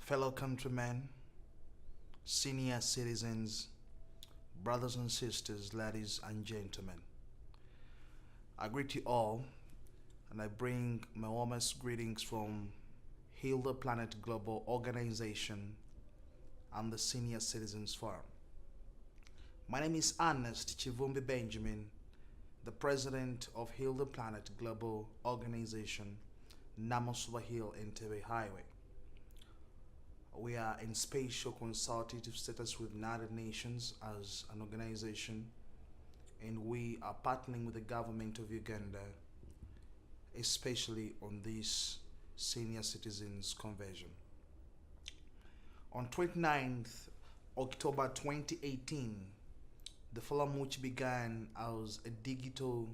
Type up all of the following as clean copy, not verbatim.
Fellow countrymen, senior citizens, brothers and sisters, ladies and gentlemen, I greet you all and I bring my warmest greetings from Heal the Planet Global Organization and the Senior Citizens Forum. My name is Ernest Kivumbi Benjamin, the president of Heal the Planet Global Organization, Namosuba Hill Entebbe Highway. We are in spatial consultative status with United Nations as an organization, and we are partnering with the government of Uganda, especially on this senior citizens convention. On 29th October 2018, the forum, which began as a digital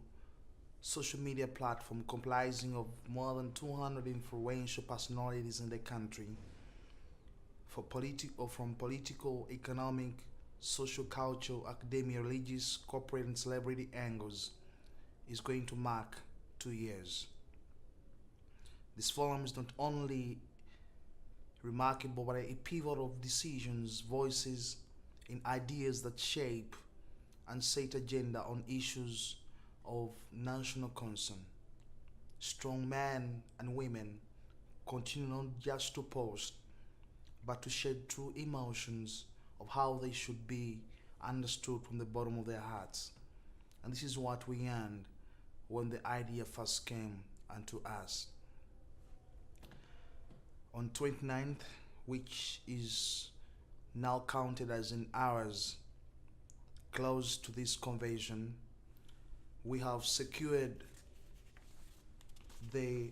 social media platform comprising of more than 200 influential personalities in the country, from political, economic, social, cultural, academic, religious, corporate, and celebrity angles, is going to mark 2 years. This forum is not only remarkable, but a pivot of decisions, voices, and ideas that shape and set agenda on issues of national concern. Strong men and women continue not just to post, but to shed true emotions of how they should be understood from the bottom of their hearts. And this is what we yearned when the idea first came unto us. On 29th, which is now counted as in hours close to this convention, we have secured the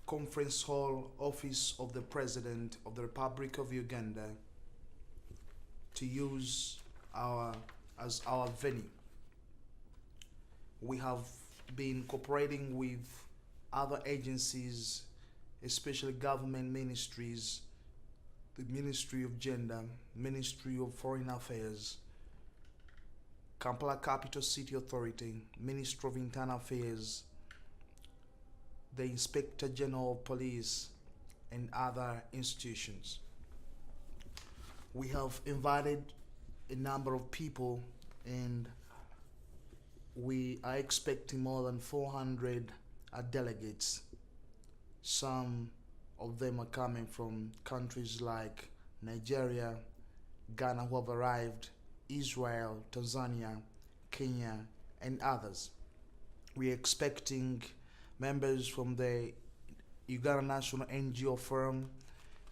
Conference Hall Office of the President of the Republic of Uganda to use as our venue. We have been cooperating with other agencies, especially government ministries, the Ministry of Gender, Ministry of Foreign Affairs, Kampala Capital City Authority, Ministry of Internal Affairs, the Inspector General of Police, and other institutions. We have invited a number of people, and we are expecting more than 400 delegates. Some of them are coming from countries like Nigeria, Ghana, who have arrived, Israel, Tanzania, Kenya, and others. We are expecting members from the Uganda National NGO Forum,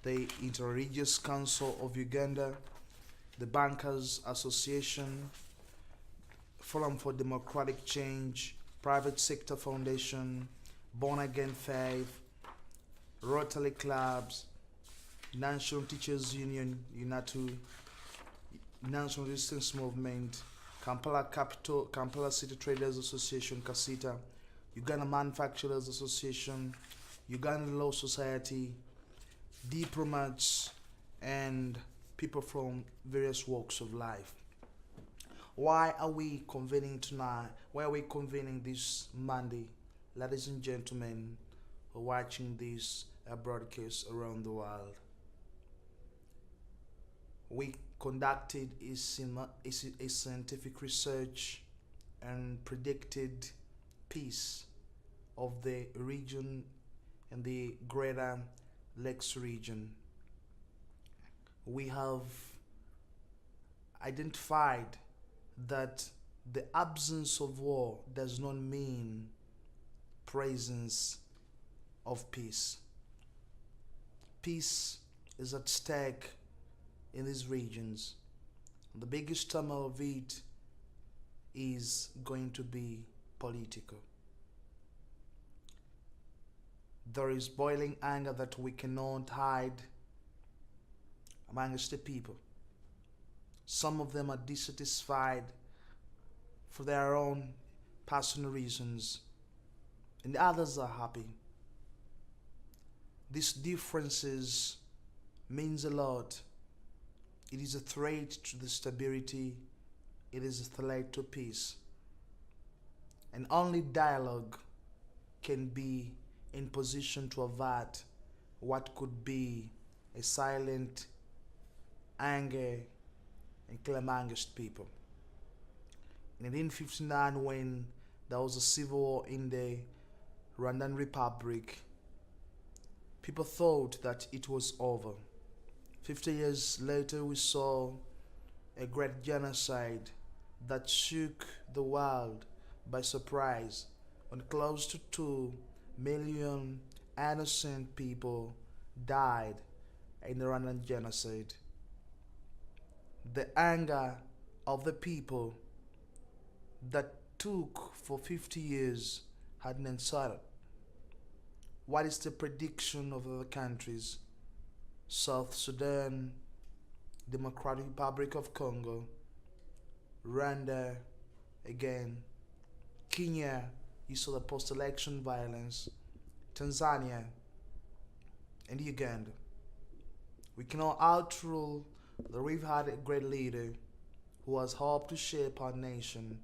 the Interreligious Council of Uganda, the Bankers Association, Forum for Democratic Change, Private Sector Foundation, Born Again Faith, Rotary Clubs, National Teachers Union, UNATU, National Resistance Movement, Kampala City Traders Association, Kasita, Uganda Manufacturers Association, Uganda Law Society, diplomats, and people from various walks of life. Why are we convening tonight? Why are we convening this Monday? Ladies and gentlemen who are watching this broadcast around the world. We conducted a scientific research and predicted peace of the region and the greater Lakes region. We have identified that the absence of war does not mean presence of peace. Peace is at stake in these regions. The biggest turmoil of it is going to be political. There is boiling anger that we cannot hide amongst the people. Some of them are dissatisfied for their own personal reasons, and others are happy. These differences means a lot. It is a threat to the stability. It is a threat to peace. And only dialogue can be in position to avert what could be a silent anger and clamorous people. In 1859, when there was a civil war in the Rwandan Republic, people thought that it was over. 50 years later, we saw a great genocide that shook the world by surprise when close to 2 million innocent people died in the Rwandan genocide. The anger of the people that took for 50 years hadn't ended. What is the prediction of other countries? South Sudan, Democratic Republic of Congo, Rwanda, again, Kenya, you saw the post-election violence, Tanzania, and Uganda. We cannot outrule that we've had a great leader who has helped to shape our nation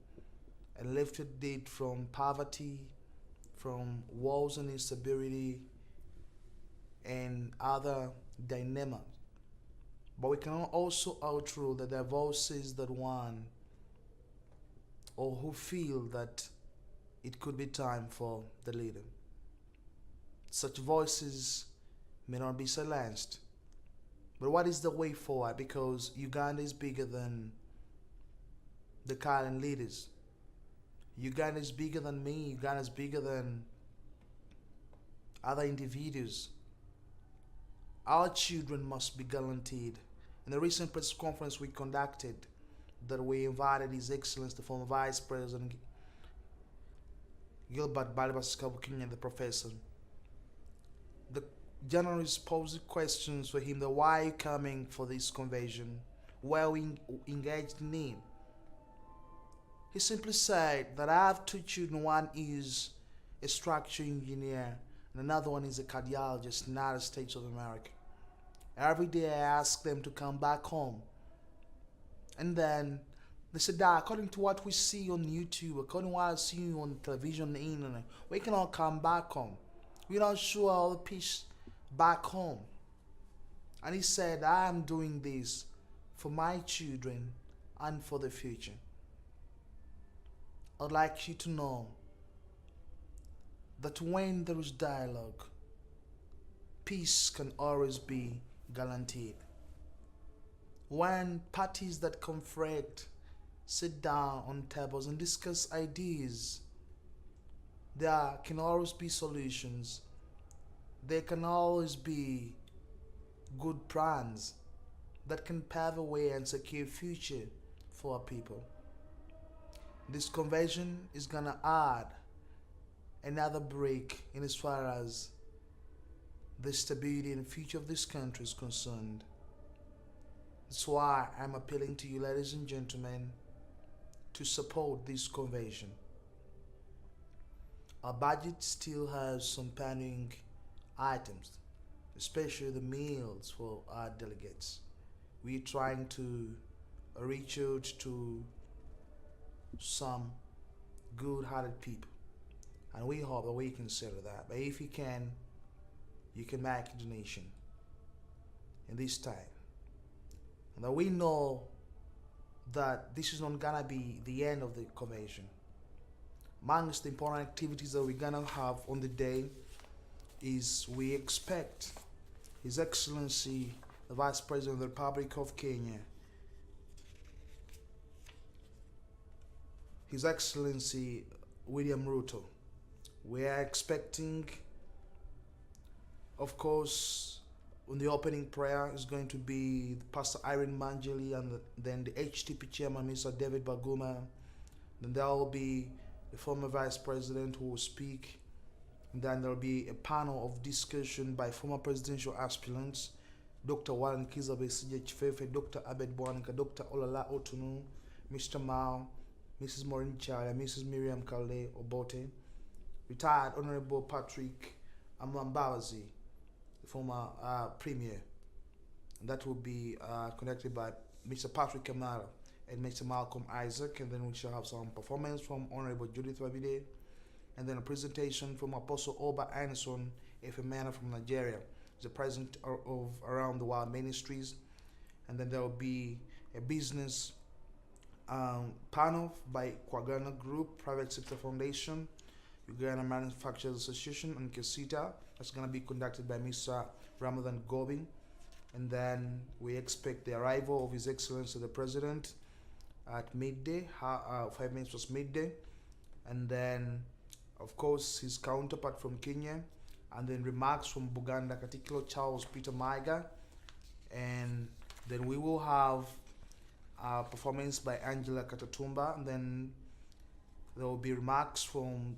and lifted it from poverty, from wars and instability, and other dilemmas. But we cannot also outrule that there are voices that want or who feel that it could be time for the leader. Such voices may not be silenced. But what is the way forward? Because Uganda is bigger than the current leaders. Uganda is bigger than me. Uganda is bigger than other individuals. Our children must be guaranteed. In the recent press conference we conducted, that we invited His Excellency the former Vice President Gilbert Balibas Kabukinya, the professor. The journalists posed questions for him that why are you coming for this convention? Why are we engaged in it? He simply said that I have 2 children. One is a structural engineer and another one is a cardiologist in the United States of America. Every day I ask them to come back home. And then they said that according to what we see on YouTube, according to what I see on television, the internet, we cannot come back home. We're not sure all the peace back home. And he said, I am doing this for my children and for the future. I'd like you to know that when there is dialogue, peace can always be guaranteed. When parties that conflict sit down on tables and discuss ideas, there can always be solutions. There can always be good plans that can pave a way and secure future for our people. This convention is gonna add another break in as far as the stability and future of this country is concerned. That's why I'm appealing to you, ladies and gentlemen, to support this convention. Our budget still has some pending items, especially the meals for our delegates. We're trying to reach out to some good-hearted people, and we hope that we consider that. But if you can make a donation in this time, and that we know that this is not gonna be the end of the convention. Amongst the important activities that we're gonna have on the day is we expect His Excellency the Vice President of the Republic of Kenya, His Excellency William Ruto. We are expecting, of course, on the opening prayer is going to be Pastor Irene Manjeli, and then the HTP chairman, Mr. David Baguma. Then there will be the former vice president who will speak. And then there will be a panel of discussion by former presidential aspirants, Dr. Warren Kizabe CJ Chifefe, Dr. Abed Bwanika, Dr. Olala Otunu, Mr. Mao, Mrs. Maureen Chaya, Mrs. Miriam Kale Obote, retired Honorable Patrick Amambawazi, the former premier. And that will be conducted by Mr. Patrick Kamara and Mr. Malcolm Isaac. And then we shall have some performance from Honorable Judith Wabide, and then a presentation from Apostle Oba Anderson, a man from Nigeria. the president of Around the World Ministries, and then there will be a business panel by Kwagana Group, Private Sector Foundation, Uganda Manufacturers Association, and Kesita. That's going to be conducted by Mr. Ramadan Gobin. And then we expect the arrival of His Excellency the President at midday, 5 minutes past midday. And then, of course, his counterpart from Kenya. And then remarks from Buganda, Katikilo Charles Peter Maiga. And then we will have a performance by Angela Katatumba. And then there will be remarks from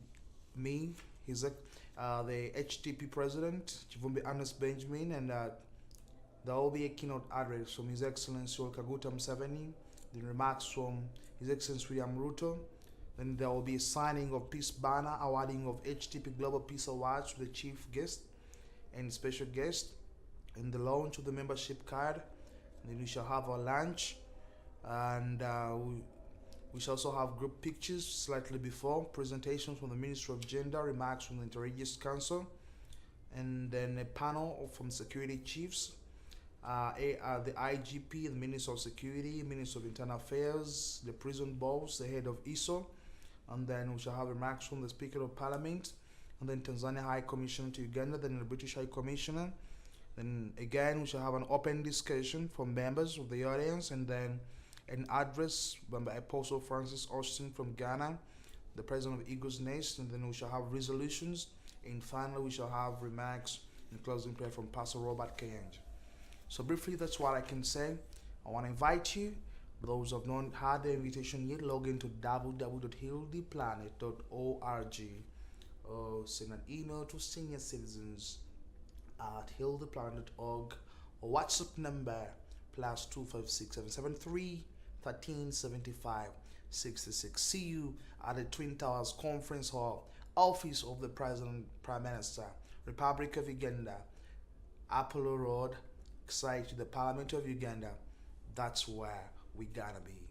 me, the HTP President, Kivumbi Benjamin, and there will be a keynote address from His Excellency Olkaguta Museveni, then remarks from His Excellency William Ruto. Then there will be a signing of Peace Banner, awarding of HTP Global Peace Awards to the chief guest and special guest, and the launch of the membership card. And then we shall have our lunch, and we shall also have group pictures slightly before, presentations from the Ministry of Gender, remarks from the Interreligious Council, and then a panel from security chiefs, the IGP, the Minister of Security, Minister of Internal Affairs, the prison boss, the head of ISO, and then we shall have remarks from the Speaker of Parliament, and then Tanzania High Commissioner to Uganda, then the British High Commissioner. Then again we shall have an open discussion from members of the audience, and then an address by Apostle Francis Austin from Ghana, the President of Eagles Nest, and then we shall have resolutions, and finally we shall have remarks and closing prayer from Pastor Robert Kayanja. So briefly, that's what I can say. I want to invite you, those who have not had the invitation yet, log into www.healthyplanet.org, or send an email to senior citizens at healthyplanet.org, or WhatsApp number +256 773 1375 66. See you at the Twin Towers Conference Hall, Office of the President, Prime Minister, Republic of Uganda, Apollo Road, site to the Parliament of Uganda. That's where we gotta be.